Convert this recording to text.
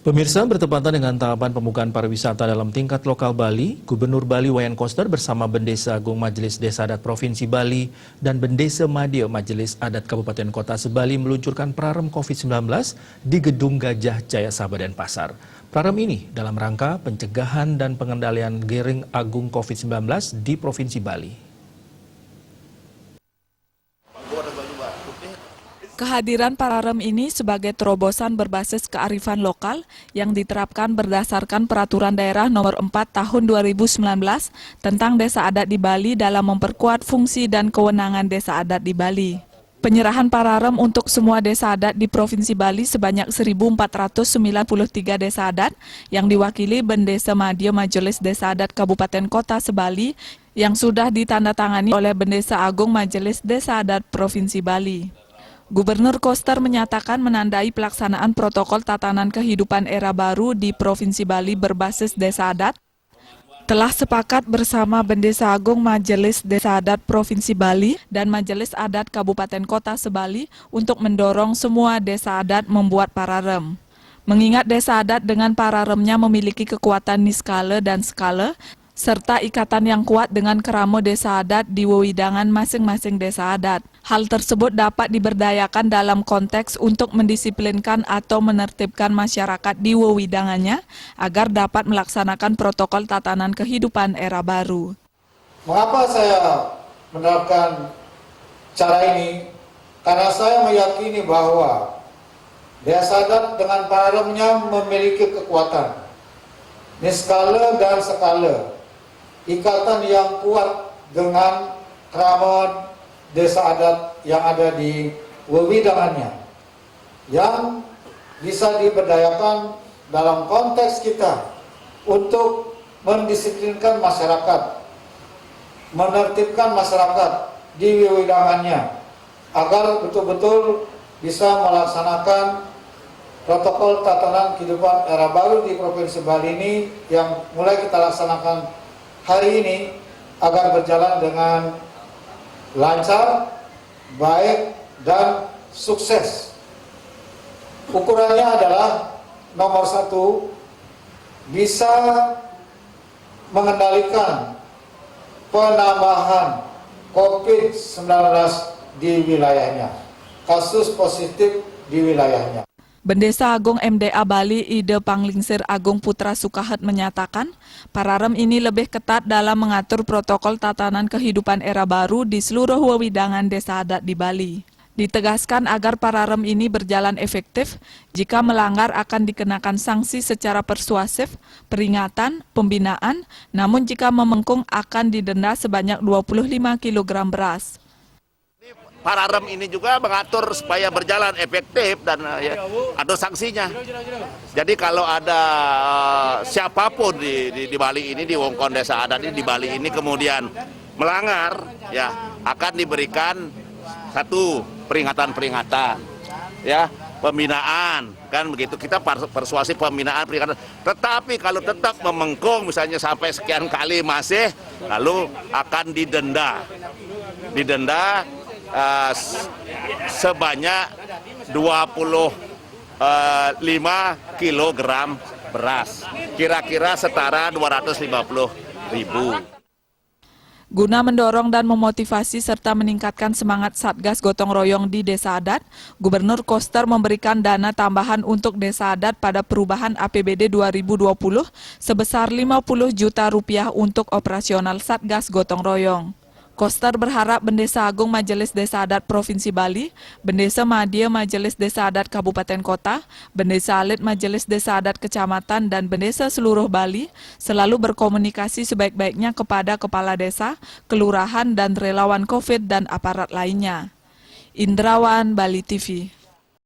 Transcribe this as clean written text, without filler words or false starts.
Pemirsa, bertepatan dengan tahapan pembukaan pariwisata dalam tingkat lokal Bali, Gubernur Bali Wayan Koster bersama Bendesa Agung Majelis Desa Adat Provinsi Bali dan Bendesa Madya Majelis Adat Kabupaten Kota Sebali meluncurkan prarem COVID-19 di Gedung Gajah Jaya Sabah Denpasar. Prarem ini dalam rangka pencegahan dan pengendalian Gering Agung COVID-19 di Provinsi Bali. Kehadiran prarem ini sebagai terobosan berbasis kearifan lokal yang diterapkan berdasarkan Peraturan Daerah Nomor 4 Tahun 2019 tentang Desa Adat di Bali dalam memperkuat fungsi dan kewenangan Desa Adat di Bali. Penyerahan prarem untuk semua desa adat di Provinsi Bali sebanyak 1.493 desa adat yang diwakili Bendesa Madya Majelis Desa Adat Kabupaten Kota Sebali yang sudah ditandatangani oleh Bendesa Agung Majelis Desa Adat Provinsi Bali. Gubernur Koster menyatakan menandai pelaksanaan protokol tatanan kehidupan era baru di Provinsi Bali berbasis desa adat, telah sepakat bersama Bendesa Agung Majelis Desa Adat Provinsi Bali dan Majelis Adat Kabupaten Kota Sebali untuk mendorong semua desa adat membuat prarem. Mengingat desa adat dengan praremnya memiliki kekuatan niskala dan skala, serta ikatan yang kuat dengan kerama desa adat di wewidangan masing-masing desa adat. Hal tersebut dapat diberdayakan dalam konteks untuk mendisiplinkan atau menertibkan masyarakat di wewidangannya agar dapat melaksanakan protokol tatanan kehidupan era baru. Mengapa saya menerapkan cara ini? Karena saya meyakini bahwa desa adat dengan praremnya memiliki kekuatan, niskala dan skala, ikatan yang kuat dengan kerama desa adat yang ada di wewidangannya, yang bisa diberdayakan dalam konteks kita untuk mendisiplinkan masyarakat, menertibkan masyarakat di wewidangannya, agar betul-betul bisa melaksanakan protokol tatanan kehidupan era baru di Provinsi Bali ini yang mulai kita laksanakan hari ini agar berjalan dengan lancar, baik, dan sukses. Ukurannya adalah nomor 1, bisa mengendalikan penambahan COVID-19 di wilayahnya, kasus positif di wilayahnya. Bendesa Agung MDA Bali Ide Panglingsir Agung Putra Sukahat menyatakan, prarem ini lebih ketat dalam mengatur protokol tatanan kehidupan era baru di seluruh wewidangan desa adat di Bali. Ditegaskan agar prarem ini berjalan efektif, jika melanggar akan dikenakan sanksi secara persuasif, peringatan, pembinaan, namun jika memengkung akan didenda sebanyak 25 kg beras. Prarem ini juga mengatur supaya berjalan efektif dan ada sanksinya. Jadi kalau ada siapapun di Bali ini, di wongkon desa adat ini, di Bali ini kemudian melanggar, ya akan diberikan satu peringatan, ya pembinaan, kan begitu. Kita persuasif pembinaan, peringatan. Tetapi kalau tetap memengkung misalnya sampai sekian kali masih, lalu akan didenda sebanyak 25 kg beras, kira-kira setara 250.000. Guna mendorong dan memotivasi serta meningkatkan semangat Satgas Gotong Royong di desa adat, Gubernur Koster memberikan dana tambahan untuk desa adat pada perubahan APBD 2020 sebesar 50 juta rupiah untuk operasional Satgas Gotong Royong. Koster berharap Bendesa Agung Majelis Desa Adat Provinsi Bali, Bendesa Madya Majelis Desa Adat Kabupaten Kota, Bendesa Alit Majelis Desa Adat Kecamatan, dan Bendesa seluruh Bali selalu berkomunikasi sebaik-baiknya kepada kepala desa, kelurahan, dan relawan COVID dan aparat lainnya. Indrawan, Bali TV.